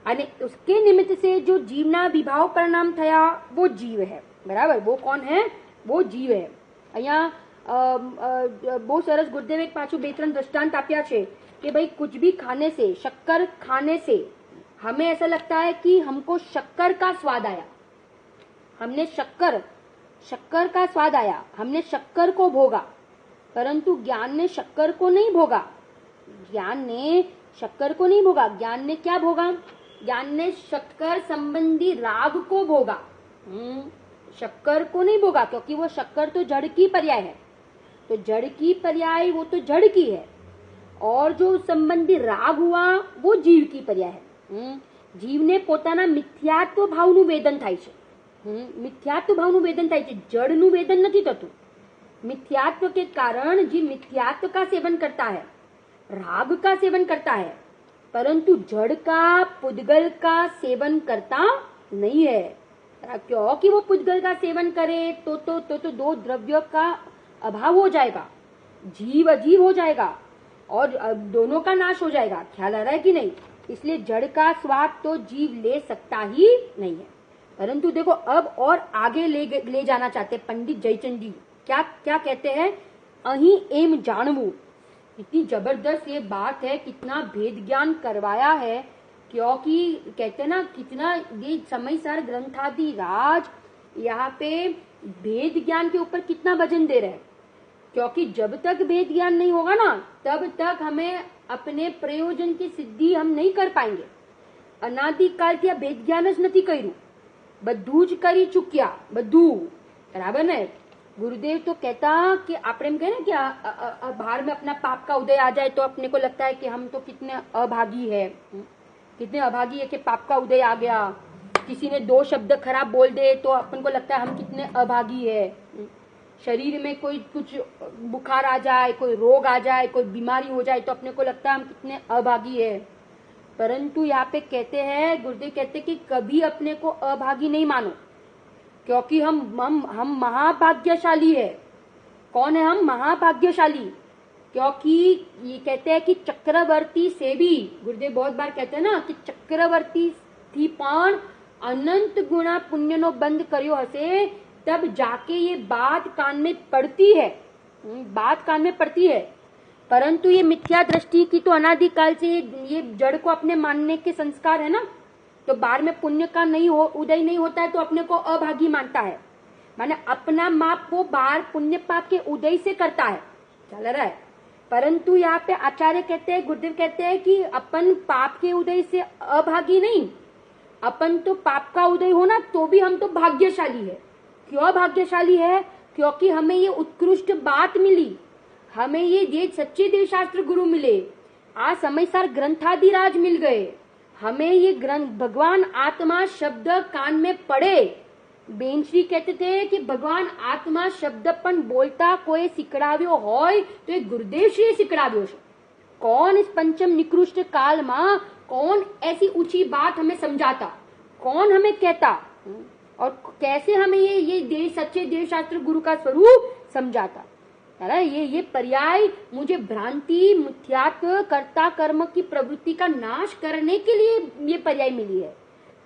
અને उसके निमित्त से जो जीवना विभाव परिणाम थया वो जीव है, बराबर। वो कौन है, वो जीव है। અહીંયા बहुत सरस गुरुदेव एक पाछू बे त्रण दृष्टांत आप्या छे कि भाई कुछ भी खाने से, शक्कर खाने से हमें ऐसा लगता है कि हमको शक्कर का स्वाद आया, हमने शक्कर का स्वाद आया, हमने शक्कर को भोगा, परंतु ज्ञान ने शक्कर को नहीं भोगा, ज्ञान ने क्या भोगा, ज्ञान ने शक्कर संबंधी राग को भोगा, शक्कर को नहीं भोगा, क्योंकि वो शक्कर तो जड़ की पर्याय है, तो जड़ की पर्याय वो तो जड़ की है, और जो संबंधी राग हुआ वो जीव की पर्याय है। जीव ने पोताना मिथ्यात्व भावનું વેદન થાય છે, मिथ्यात्व भावનું વેદન થાય છે, जड़નું વેદન નથી થતું। मिथ्यात्व के कारण जीव मिथ्यात्व का सेवन करता है, राग का सेवन करता है, परंतु जड़ का, पुद्गल का सेवन करता नहीं है। क्योंकि वो पुद्गल का सेवन करे तो दो द्रव्यों का अभाव हो जाएगा, जीव अजीव हो जाएगा और दोनों का नाश हो जाएगा। ख्याल आ रहा है कि नहीं? इसलिए जड़ का स्वाद तो जीव ले सकता ही नहीं है। परंतु देखो अब और आगे ले जाना चाहते पंडित जयचंद जी। क्या क्या कहते हैं, अही एम जानवू। इतनी जबरदस्त ये बात है, कितना भेद ज्ञान करवाया है। क्योंकि कहते हैं ना, कितना ये समयसार ग्रंथादि राज यहाँ पे भेद ज्ञान के ऊपर कितना वजन दे रहे हैं। क्योंकि जब तक भेद ज्ञान नहीं होगा ना, तब तक हमें अपने प्रयोजन की सिद्धि हम नहीं कर पाएंगे। अनादिकाल થી भेद ज्ञान જ નથી કર્યું, બધું જ કરી ચૂક્યા, બધું बराबर ने। गुरुदेव तो कहता कि आपने कहे ना कि बाहर में अपना पाप का उदय आ जाए तो अपने को लगता है कि हम तो कितने अभागी है, कितने अभागी है कि पाप का उदय आ गया। किसी ने दो शब्द खराब बोल दे तो अपन को लगता है हम कितने अभागी है। शरीर में कोई कुछ बुखार आ जाए, कोई रोग आ जाए, कोई बीमारी हो जाए तो अपने को लगता है हम कितने अभागी है। परंतु यहाँ पे कहते हैं, गुरुदेव कहते कि कभी अपने को अभागी नहीं मानो, क्योंकि हम महाभाग्यशाली है। कौन है हम? महाभाग्यशाली। क्योंकि ये कहते हैं कि चक्रवर्ती से भी, गुरुदेव बहुत बार कहते हैं ना कि चक्रवर्ती थी पण अनंत गुणा पुण्य नो बंद करियो हसे, तब जाके ये बात कान में पड़ती है, बात कान में पड़ती है। परंतु ये मिथ्या दृष्टि की तो अनादिकाल से ये जड़ को अपने मानने के संस्कार है ना, तो बार में पुण्य का नहीं हो उदय नहीं होता है तो अपने को अभागी मानता है, माने अपना माप वो बार पुण्य पाप के उदय से करता है, चल रहा है। परंतु यहाँ पे आचार्य कहते हैं, गुरुदेव कहते हैं कि अपन पाप के उदय से अभागी नहीं, अपन तो पाप का उदय होना तो भी हम तो भाग्यशाली है। क्यों भाग्यशाली है? क्योंकि हमें ये उत्कृष्ट बात मिली, हमें ये सच्चे देव शास्त्र गुरु मिले, आज समयसार ग्रंथादिराज मिल गए, हमें ये ग्रंथ भगवान आत्मा शब्द कान में पड़े। बेनश्री कहते थे कि भगवान आत्मा शब्द पण बोलता कोई सिकड़ाव्यो होय तो ये गुरुदेव श्री सिकड़ाव्यो छे। कौन इस पंचम निकृष्ट काल में कौन ऐसी ऊंची बात हमें समझाता, कौन हमें कहता और कैसे हमें ये देव सच्चे देव शास्त्र गुरु का स्वरूप समझाता। ये पर्याय मुझे भ्रांति मिथ्यात्व कर्ता कर्म की प्रवृत्ति का नाश करने के लिए ये पर्याय मिली है।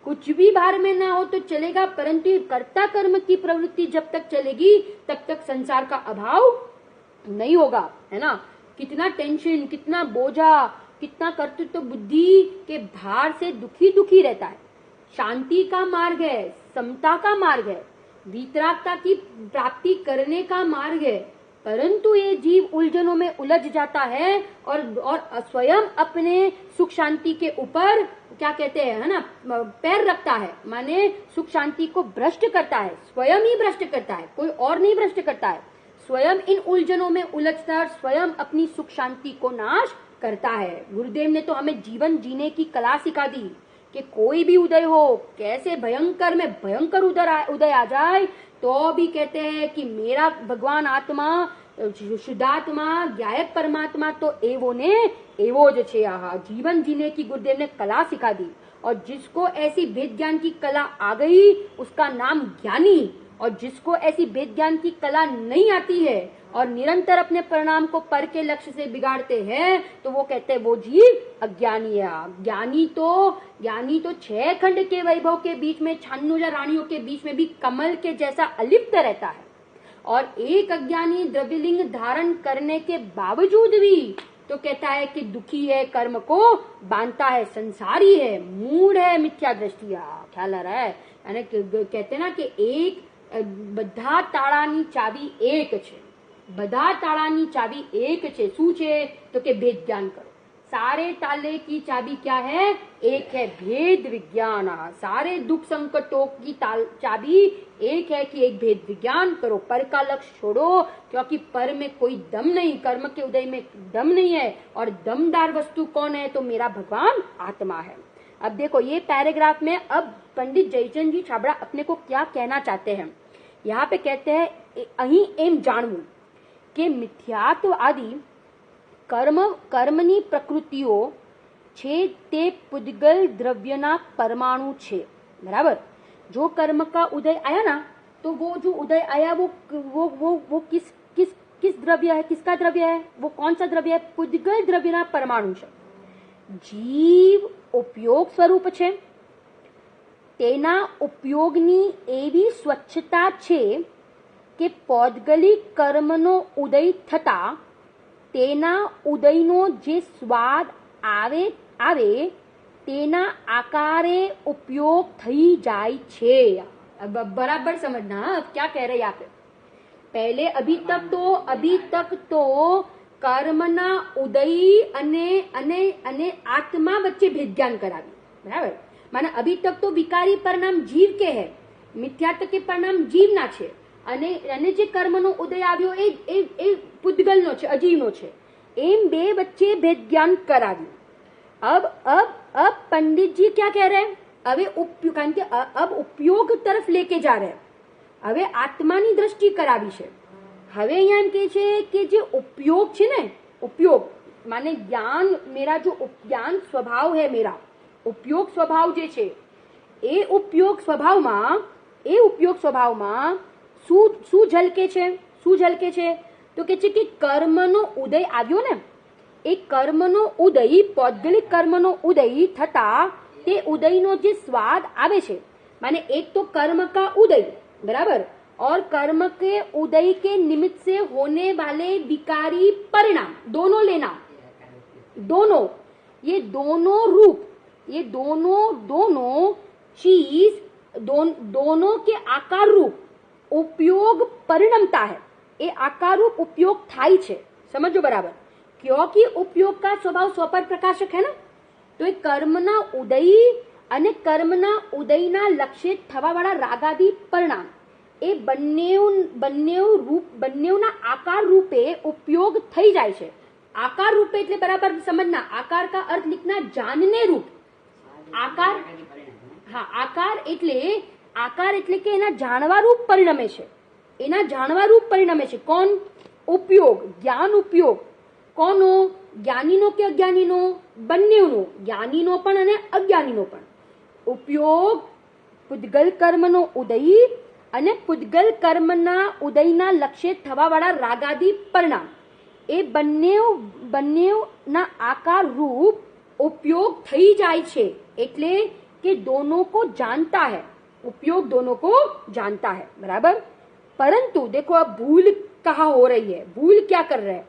कुछ भी बाहर में ना हो तो चलेगा, परंतु ये कर्ता कर्म की प्रवृत्ति जब तक चलेगी तब तक संसार का अभाव नहीं होगा, है ना। कितना टेंशन, कितना बोझा, कितना कर्तृत्व बुद्धि के भार से दुखी दुखी रहता है। शांति का मार्ग है, समता का मार्ग है, वीतरागता की प्राप्ति करने का मार्ग है, परंतु ये जीव उलझनों में उलझ जाता है और स्वयं अपने सुख शांति के ऊपर क्या कहते हैं, है ना, पैर रखता है, माने सुख शांति को भ्रष्ट करता है, स्वयं ही भ्रष्ट करता है, कोई और नहीं भ्रष्ट करता है। स्वयं इन उलझनों में उलझकर स्वयं अपनी सुख शांति को नाश करता है। गुरुदेव ने तो हमें जीवन जीने की कला सिखा दी कि कोई भी उदय हो, कैसे भयंकर में भयंकर उदय आ जाए तो भी कहते हैं कि मेरा भगवान आत्मा शुद्धात्मा ज्ञायक परमात्मा तो एवो ज छे। जीवन जीने की गुरुदेव ने कला सिखा दी, और जिसको ऐसी वेद ज्ञान की कला आ गई उसका नाम ज्ञानी, और जिसको ऐसी वेद ज्ञान की कला नहीं आती है और निरंतर अपने परिणाम को पर के लक्ष्य से बिगाड़ते हैं तो वो कहते हैं वो जीव अज्ञानी है। ज्ञानी तो 6 खंड के वैभव के बीच में 96 रानियों के बीच में भी कमल के जैसा अलिप्त रहता है, और एक अज्ञानी द्रव्यलिंग धारण करने के बावजूद भी तो कहता है कि दुखी है, कर्म को बांधता है, संसारी है, मूढ़ है, मिथ्या दृष्टि। ख्याल आ रहा है, यानी कहते ना कि एक बधा ताळानी चाबी एक छे, बधा ताळानी चाबी एक छे, शू छे तो के भेद ज्ञान करो। सारे ताले की चाबी क्या है? एक है, भेद विज्ञान। सारे दुख संकटों की चाबी एक है कि एक भेद विज्ञान करो, पर का लक्ष्य छोड़ो, क्योंकि पर में कोई दम नहीं, कर्म के उदय में दम नहीं है, और दमदार वस्तु कौन है? तो मेरा भगवान आत्मा है। अब देखो ये पैराग्राफ में अब पंडित जयचंद जी छाबड़ा अपने को क्या कहना चाहते हैं। यहाँ पे कहते हैं अहीं एम जानवू के मिथ्यात्व आदि कर्मनी प्रकृतिओ छे ते पुद्गल द्रव्यना परमाणु छे। बराबर, जो कर्म का उदय आया ना, तो वो जो उदय आया वो किस द्रव्य है, किसका द्रव्य है, वो कौन सा द्रव्य है? पुद्गल द्रव्यना परमाणु छे। जीव उपयोग स्वरूप छे, तेना उपयोगनी एवी स्वच्छता छे કે પૌદ્ગલિક કર્મનો ઉદય થતા તેના ઉદયનો જે સ્વાદ આવે તેના આકારે ઉપયોગ થઈ જાય છે। अब बराबर समझना, अब क्या कह रहे हैं यहाँ पे। पहले अभी तक तो कर्मना उदय अने आत्मा वच्चे भेद ज्ञान करावी, बराबर। माने अभी तक तो विकारी परिणाम जीव के है, मिथ्यात्व के परिणाम जीव ना छे, અને જે કર્મનો ઉદય આવ્યો એ પુદ્ગલનો છે, અજીવનો છે, એમ બે વચ્ચે ભેદ જ્ઞાન કરાવ્યું। अब पंडित जी क्या कह रहे हैं? अब उपयोग तरफ लेके जा रहे हैं, હવે આત્માની દ્રષ્ટિ કરાવી છે। હવે અહીંયા એમ કહે છે કે જે उपयोग છે ને, उपयोग माने ज्ञान, मेरा जो ज्ञान स्वभाव है, मेरा उपयोग स्वभाव जे છે એ उपयोग स्वभावમાં શું ઝલકે છે? તો કે છે કે કર્મનો ઉદય આવ્યો ને, એ કર્મનો ઉદય, પૌદ્ગલિક કર્મનો ઉદય થતા તે उदयનો જે स्वाद આવે છે, माने एक तो कर्म का उदय, बराबर, और कर्म के उदय के निमित्त से होने वाले विकारी परिणाम, दोनों लेना, दोनों, ये दोनों रूप, ये दोनों चीज, दोनों के आकार रूप उपयोग परिणमता है, ये आकार रूप उपयोग थाई छे, समझो बराबर, क्योंकि उपयोग का स्वभाव स्वपर प्रकाशक है ना, तो एक कर्मना उदय અને કર્મના ઉદયના લક્ષ્ય થવાવાળા રાગાદી પરિણામ એ બંનેના આકાર રૂપે ઉપયોગ થઈ જાય છે. આકાર રૂપે એટલે બરાબર સમજના, આકાર કા અર્થ लिखना जानने रूप, આકાર, હા, આકાર એટલે કે એના જાણવા રૂપ પરિણમે છે, એના જાણવા રૂપ પરિણમે છે. કોણ? ઉપયોગ, જ્ઞાન ઉપયોગ. કોનો? જ્ઞાનીનો કે અજ્ઞાનીનો? બંનેનો, જ્ઞાનીનો પણ અને અજ્ઞાનીનો પણ. ઉપયોગ પુદ્ગલ કર્મનો ઉદય અને પુદ્ગલ કર્મના ઉદયના લક્ષ્ય થવાવાળા રાગાદી પરિણામ એ બંનેના આકાર રૂપ ઉપયોગ થઈ જાય છે, એટલે કે दोनों को जानता है, उपयोग दोनों को जानता है, बराबर. परंतु देखो अब भूल कहाँ हो रही है, भूल क्या कर रहे हैं?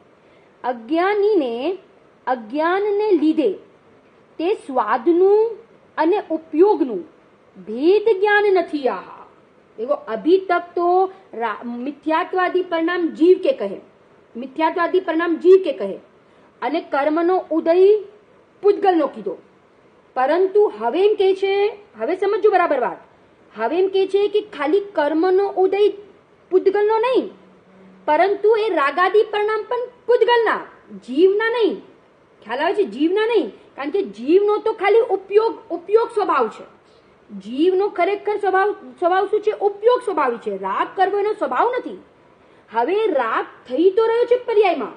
અજ્ઞાનને લીધે તે સ્વાદનું અને ઉપયોગનું ભેદ જ્ઞાન નથી. આ देखो अभी तक तो मिथ्यात्वादी परिणाम जीव के कहे, मिथ्यात्वादी परिणाम जीव के कहे અને કર્મનો ઉદય પૂતગલનો કીધો. પરંતુ હવે એમ કહે છે, હવે સમજો બરાબર વાત, હવે એમ કહે છે કે ખાલી કર્મનો ઉદય પૂતગલનો નહીં, પરંતુ એ રાગાદી પરિણામ પણ પૂતગલના, જીવના નહીં. ખ્યાલ આવે છે? જીવના નહીં, કારણ કે જીવનો તો ખાલી ઉપયોગ સ્વભાવ છે. જીવનો ખરેખર સ્વભાવ શું છે? ઉપયોગ સ્વભાવ છે. રાગ કરવો એનો સ્વભાવ નથી. હવે રાગ થઈ તો રહ્યો છે પર્યાયમાં,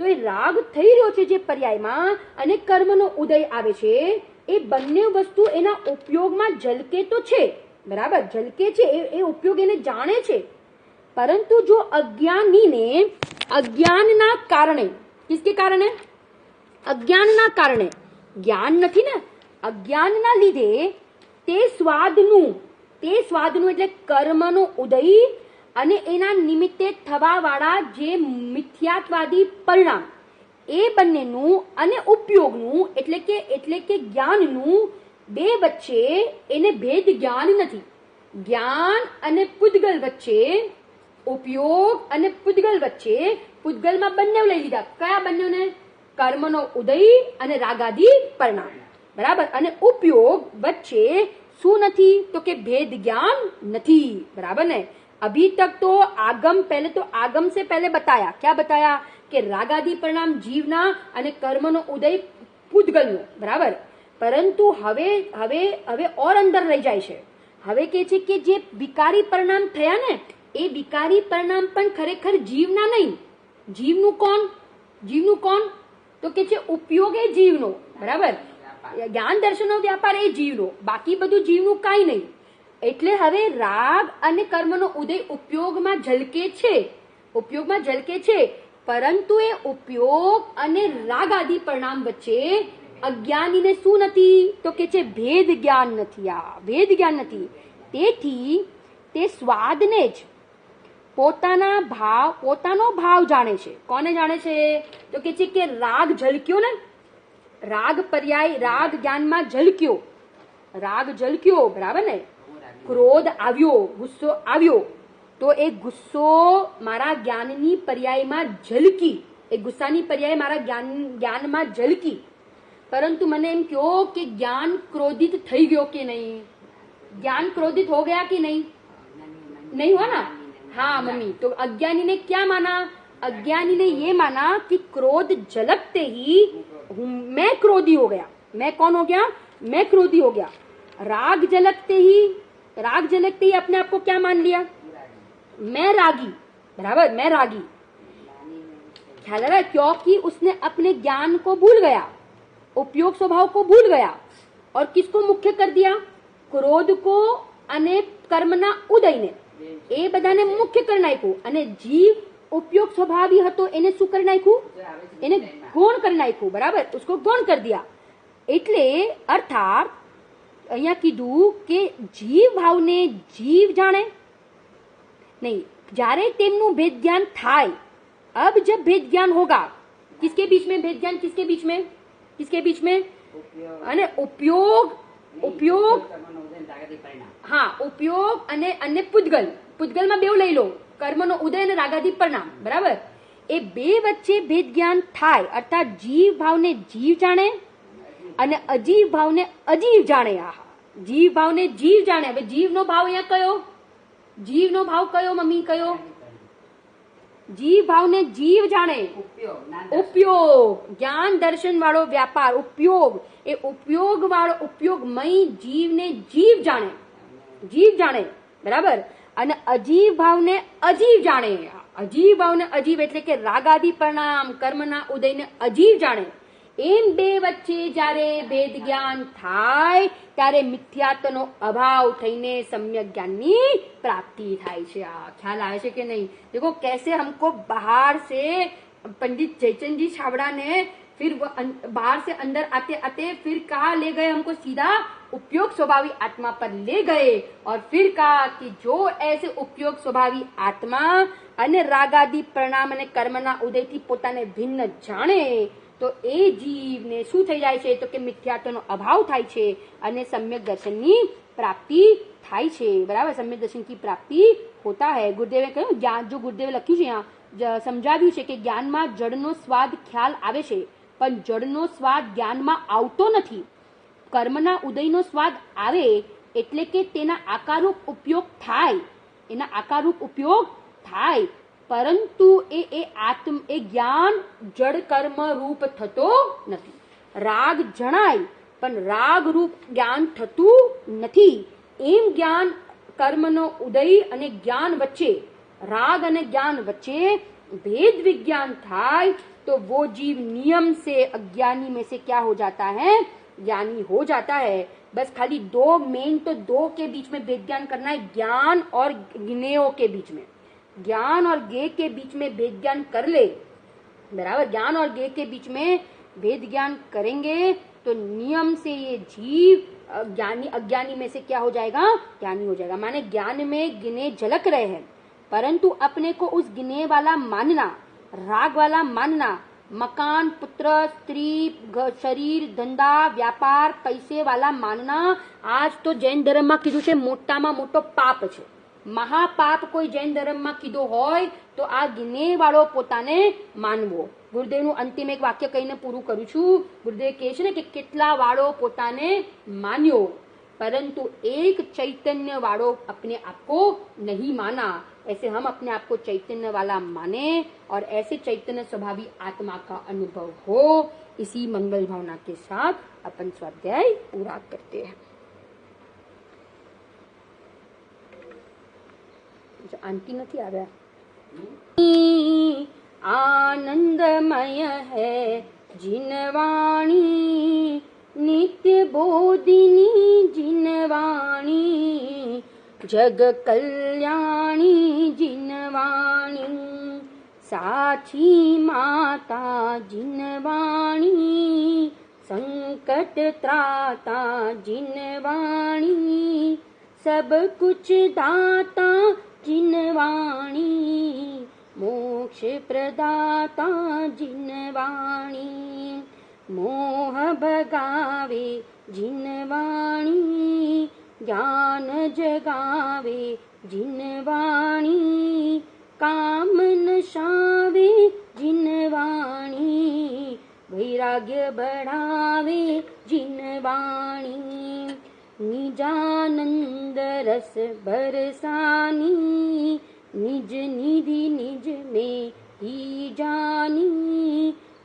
તો એ રાગ થઈ રહ્યો છે જે પર્યાયમાં અને કર્મનો ઉદય આવે છે, એ બંને વસ્તુ એના ઉપયોગમાં ઝલકે તો છે, બરાબર, ઝલકે છે, એ ઉપયોગ એને જાણે છે. પરંતુ જો અજ્ઞાનીને અજ્ઞાનના કારણે, કિસકે કારણે? અજ્ઞાનના કારણે, જ્ઞાન નથી ને, અજ્ઞાનના લીધે તે સ્વાદનું એટલે કર્મનો ઉદય અને એના નિમિત્તે થવાવાળા જે મિથ્યાત્વાદી પરિણામ, એ બંનેનું અને ઉપયોગનું એટલે કે જ્ઞાનનું બે વચ્ચે એને ભેદ જ્ઞાન નથી. જ્ઞાન અને પૂતગલ વચ્ચે, ઉપયોગ અને પૂતગલ વચ્ચે, પૂતગલમાં બંને લઈ લીધા. કયા બંનેને? કર્મનો ઉદય અને રાગાદી પરિણામ, બરાબર. અને ઉપયોગ વચ્ચે શું નથી? તો કે ભેદ જ્ઞાન નથી, બરાબર ને. अभी तक तो आगम से पहले बताया, क्या बताया? कि रागादी परिणाम जीवना અને કર્મનો ઉદય પૂતગલનો, બરાબર. પરંતુ હવે ઓર અંદર રહી જાય છે. હવે કે છે કે જે વિકારી પરિણામ થયા ને, એ વિકારી પરિણામ પણ ખરેખર જીવના નહીં. જીવનું કોણ? તો કે છે ઉપયોગ એ જીવનો, બરાબર. જ્ઞાન દર્શનનો વ્યાપાર એ જીવનો, બાકી બધું જીવનું કાંઈ નહીં. એટલે હવે રાગ અને કર્મનો ઉદય ઉપયોગમાં ઝલકે છે, પરંતુ એ ઉપયોગ અને રાગ આદિ પરિણામ વચ્ચે અજ્ઞાનીને શું નથી? તો કે છે ભેદ જ્ઞાન નથી. આ ભેદ જ્ઞાન નથી. તેથી તે સ્વાદને જ પોતાનો ભાવ જાણે છે. કોને જાણે છે? તો કે છે કે રાગ ઝલક્યો ને, રાગ પર્યાય, રાગ જ્ઞાનમાં ઝલક્યો, બરાબર ને. ક્રોધ આવ્યો, ગુસ્સો આવ્યો, તો એ ગુસ્સો મારા જ્ઞાનની પર્યાયમાં ઝલકી, એ ગુસ્સાની પર્યાય મારા જ્ઞાનમાં ઝલકી. પરંતુ મને એમ કહો કે જ્ઞાન ક્રોધિત થઈ ગયો કે નહીં? ज्ञान क्रोधित हो गया कि नहीं हुआ ना? हाँ मम्मी, तो अज्ञानी ने क्या माना? अज्ञानी ने ये माना कि क्रोध झलकते ही मैं क्रोधी हो गया. मैं कौन हो गया? मैं क्रोधी हो गया. राग झलकते ही अपने आप को क्या मान लिया? मैं रागी, बराबर, मैं रागी. ख्याल आ रहा है? क्योंकि उसने अपने ज्ञान को भूल गया, उपयोग स्वभाव को भूल गया, और किसको मुख्य कर दिया? क्रोध को અને કર્મના ઉદયને, એ બધાને મુખ્ય કરી નાખ્યું. અને જીવ ઉપયોગ સ્વભાવી હતો એને શું કરી નાખ્યું? એને ગૌણ કરી નાખ્યું. બરાબર, उसको ગૌણ કરી દિયા. એટલે અર્થાત અહીંયા કીધું કે જીવ ભાવને જીવ જાણે नहीं, જ્યારે તેમનું भेद ज्ञान થાય. अब जब भेद ज्ञान होगा, किसके बीच में भेद ज्ञान? किसके बीच में? किसके बीच में? અને ઉપયોગ હા, ઉપયોગ અને પૂદગલ. પૂદગલમાં બેવ લઈ લો, કર્મનો ઉદય અને રાગાદી પરિણામ. બરાબર, એ બે વચ્ચે ભેદ જ્ઞાન થાય. અર્થાત જીવ ભાવને જીવ જાણે અને અજીવ ભાવને અજીવ જાણે. જીવ ભાવને જીવ જાણે. હવે જીવનો ભાવ અહીંયા કયો? જીવનો ભાવ કયો મમ્મી? કયો? જીવ ભાવને જીવ જાણે. ઉપયોગ, જ્ઞાન દર્શન વાળો વ્યાપાર. ઉપયોગ, એ ઉપયોગ વાળો ઉપયોગમય જીવને જીવ જાણે. જીવ જાણે. બરાબર, અને અજીવ ભાવને અજીવ જાણે. અજીવ ભાવને અજીવ એટલે કે રાગાદી પરિણામ કર્મના ઉદયને અજીવ જાણે. એમ બે વચ્ચે જ્યારે ભેદ જ્ઞાન થાય ત્યારે મિથ્યાત્વનો અભાવ થઈને સમ્યક જ્ઞાનની પ્રાપ્તિ થાય છે. આ ખ્યાલ આવે છે કે નહીં? देखो कैसे हमको बाहर से पंडित जयचंद जी छाबड़ा ने फिर बाहर से अंदर आते आते फिर कहा ले गए हमको सीधा उपयोग स्वभावी आत्मा पर ले गए और फिर कहा कि जो ऐसे उपयोग स्वभावी आत्मा અને રાગાદી પરિણામ અને કર્મના ઉદયથી પોતાને ભિન્ન જાણે તો એ જીવને શું થઈ જાય છે? તો કે મિથ્યાત્વનો અભાવ થાય છે અને સમ્યક દર્શનની પ્રાપ્તિ થાય છે. બરાબર, સમ્યક દર્શન की प्राप्ति होता है. ગુરુદેવે કહ્યું, જ્ઞાન જો ગુરુદેવે લખ્યું છે અહીંયા સમજાવ્યું છે કે જ્ઞાનમાં જળનો સ્વાદ ખ્યાલ આવે છે પણ જળનો સ્વાદ જ્ઞાનમાં આવતો નથી. કર્મના ઉદયનો સ્વાદ આવે એટલે કે તેના આકારરૂપ ઉપયોગ થાય. એના આકારરૂપ ઉપયોગ થાય પરંતુ એ જ્ઞાન જડ કર્મ રૂપ થતો નથી. રાગ જણાય પણ રાગ રૂપ જ્ઞાન થતું નથી. એમ જ્ઞાન કર્મનો ઉદય અને જ્ઞાન વચ્ચે, राग અને ज्ञान वच्चे भेद विज्ञान થાય तो वो जीव नियम से अज्ञानी में से क्या हो जाता है? ज्ञानी हो जाता है. बस खाली दो मेन तो दो के बीच में भेद ज्ञान करना है, ज्ञान और ज्ञेयों के बीच में. ज्ञान और ज्ञेय के बीच में भेद ज्ञान कर ले. बराबर, ज्ञान और ज्ञेय के बीच में भेद ज्ञान करेंगे तो नियम से ये जीव ज्ञानी अज्ञानी में से क्या हो जाएगा? ज्ञानी हो जाएगा. माने ज्ञान में गिने झलक रहे हैं परंतु अपने को उस गिने वाला मानना, राग वाला मानना, मकान, पुत्र, स्त्री, शरीर, धंधा, व्यापार, पैसे वाला मानना आज तो जैन धर्म में कीधुं छे मोटामां मोटो पाप छे. महापाप कोई जैन धर्म में कीधो होय तो आ गिने वाळो पोताने मानवो. गुरुदेवનું અંતિમ એક વાક્ય કહીને પૂરું કરું છું. ગુરુદેવ કહે છે ને કે કેટલા વાળો પોતાને માન્યો परंतु एक चैतन्य वालों अपने आप को नहीं माना. ऐसे हम अपने आप को चैतन्य वाला माने और ऐसे चैतन्य स्वभावी आत्मा का अनुभव हो. इसी मंगल भावना के साथ अपन स्वाध्याय पूरा करते हैं. आंटी नहीं आ रहा. आनंदमय है जिनवाणी नित्य बोधिनी जिनवाणी जग कल्याणी जिनवाणी साची माता जिनवाणी संकट त्राता जिनवाणी सब कुछ दाता जिनवाणी मोक्ष प्रदाता जिनवाणी मोह भगावे जिनवाणी ज्ञान जगावे जिनवाणी काम नशावे जिनवाणी वैराग्य बढ़ावे जिनवाणी निजानंद रस बरसानी निज निधि निज में ही जानी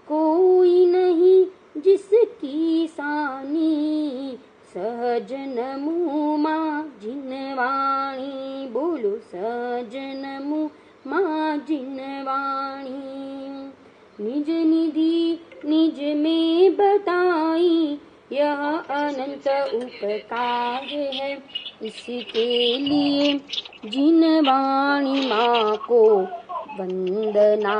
कोई नहीं जिसकी सानी सहजन मुँह माँ जिनवाणी. बोलो सहजन मुँह माँ जिनवाणी. निज निधि निज में बताई यह अनंत उपकार है. इसके लिए जिनवाणी माँ को वंदना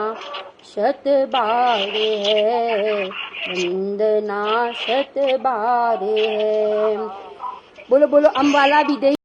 शत बार है, वंदना शत बार है। बोलो बोलो अम्बाला विदेही।